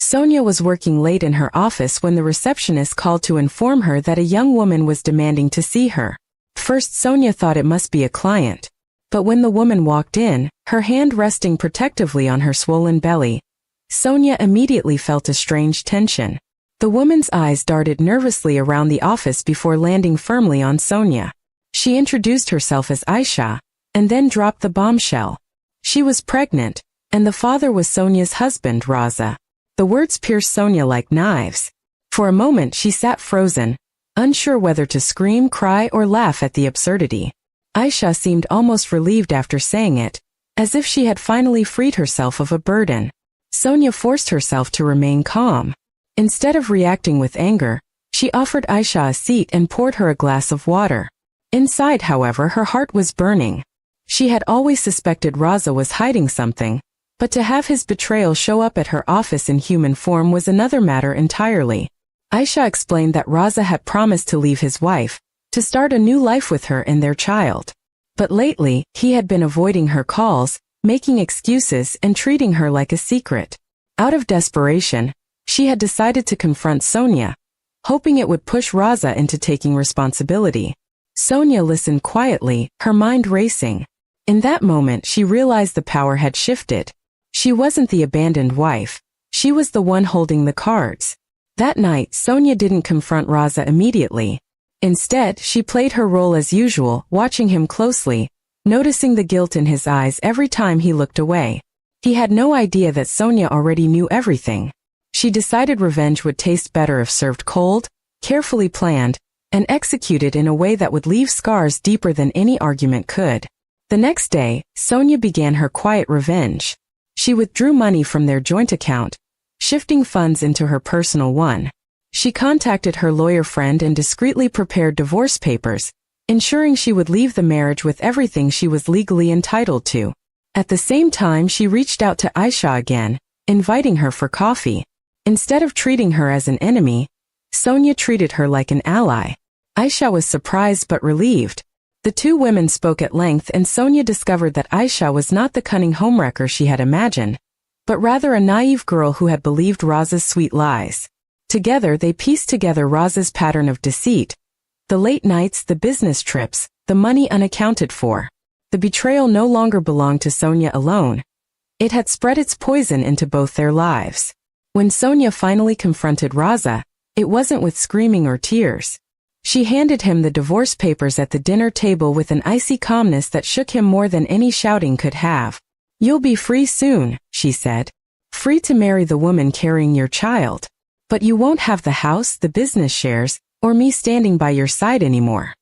Sonia was working late in her office when the receptionist called to inform her that a young woman was demanding to see her. First, Sonia thought it must be a client. But when the woman walked in, her hand resting protectively on her swollen belly, Sonia immediately felt a strange tension. The woman's eyes darted nervously around the office before landing firmly on Sonia. She introduced herself as Aisha, and then dropped the bombshell. She was pregnant, and the father was Sonia's husband, Raza. The words pierced Sonia like knives. For a moment she sat frozen, unsure whether to scream, cry, or laugh at the absurdity. Aisha seemed almost relieved after saying it, as if she had finally freed herself of a burden. Sonia forced herself to remain calm. Instead of reacting with anger, she offered Aisha a seat and poured her a glass of water. Inside, however, her heart was burning. She had always suspected Raza was hiding something, but to have his betrayal show up at her office in human form was another matter entirely. Aisha explained that Raza had promised to leave his wife, to start a new life with her and their child. But lately, he had been avoiding her calls, making excuses and treating her like a secret. Out of desperation, she had decided to confront Sonia, hoping it would push Raza into taking responsibility. Sonia listened quietly, her mind racing. In that moment she realized the power had shifted. She wasn't the abandoned wife, she was the one holding the cards. That night, Sonia didn't confront Raza immediately. Instead, she played her role as usual, watching him closely, noticing the guilt in his eyes every time he looked away. He had no idea that Sonia already knew everything. She decided revenge would taste better if served cold, carefully planned, and executed in a way that would leave scars deeper than any argument could. The next day, Sonia began her quiet revenge. She withdrew money from their joint account, shifting funds into her personal one. She contacted her lawyer friend and discreetly prepared divorce papers, ensuring she would leave the marriage with everything she was legally entitled to. At the same time, she reached out to Aisha again, inviting her for coffee. Instead of treating her as an enemy, Sonia treated her like an ally. Aisha was surprised but relieved. The two women spoke at length, and Sonia discovered that Aisha was not the cunning homewrecker she had imagined, but rather a naive girl who had believed Raza's sweet lies. Together they pieced together Raza's pattern of deceit, the late nights, the business trips, the money unaccounted for. The betrayal no longer belonged to Sonia alone. It had spread its poison into both their lives. When Sonia finally confronted Raza, it wasn't with screaming or tears. She handed him the divorce papers at the dinner table with an icy calmness that shook him more than any shouting could have. "You'll be free soon," she said. "Free to marry the woman carrying your child. But you won't have the house, the business shares, or me standing by your side anymore."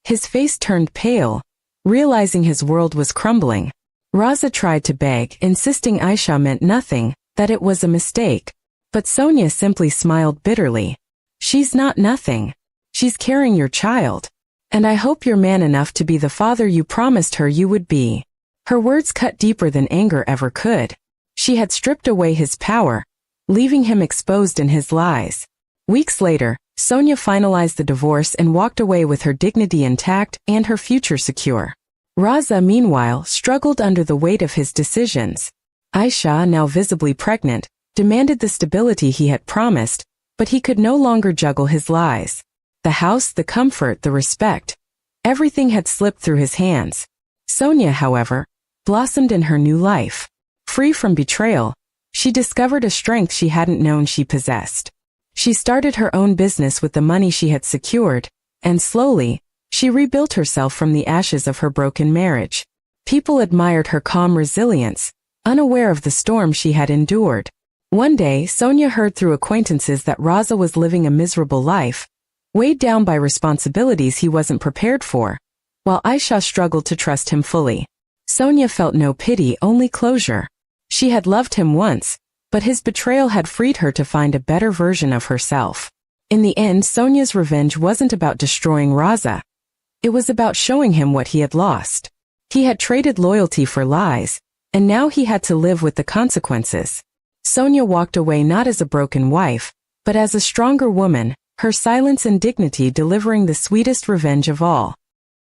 His face turned pale, realizing his world was crumbling. Raza tried to beg, insisting Aisha meant nothing, that it was a mistake. But Sonia simply smiled bitterly. "She's not nothing. She's carrying your child. And I hope you're man enough to be the father you promised her you would be." Her words cut deeper than anger ever could. She had stripped away his power, leaving him exposed in his lies. Weeks later, Sonia finalized the divorce and walked away with her dignity intact and her future secure. Raza, meanwhile, struggled under the weight of his decisions. Aisha, now visibly pregnant, demanded the stability he had promised, but he could no longer juggle his lies. The house, the comfort, the respect, everything had slipped through his hands. Sonia, however, blossomed in her new life. Free from betrayal, she discovered a strength she hadn't known she possessed. She started her own business with the money she had secured, and slowly, she rebuilt herself from the ashes of her broken marriage. People admired her calm resilience, unaware of the storm she had endured. One day, Sonia heard through acquaintances that Raza was living a miserable life, weighed down by responsibilities he wasn't prepared for, while Aisha struggled to trust him fully. Sonia felt no pity, only closure. She had loved him once, but his betrayal had freed her to find a better version of herself. In the end, Sonia's revenge wasn't about destroying Raza. It was about showing him what he had lost. He had traded loyalty for lies, and now he had to live with the consequences. Sonia walked away not as a broken wife, but as a stronger woman, her silence and dignity delivering the sweetest revenge of all.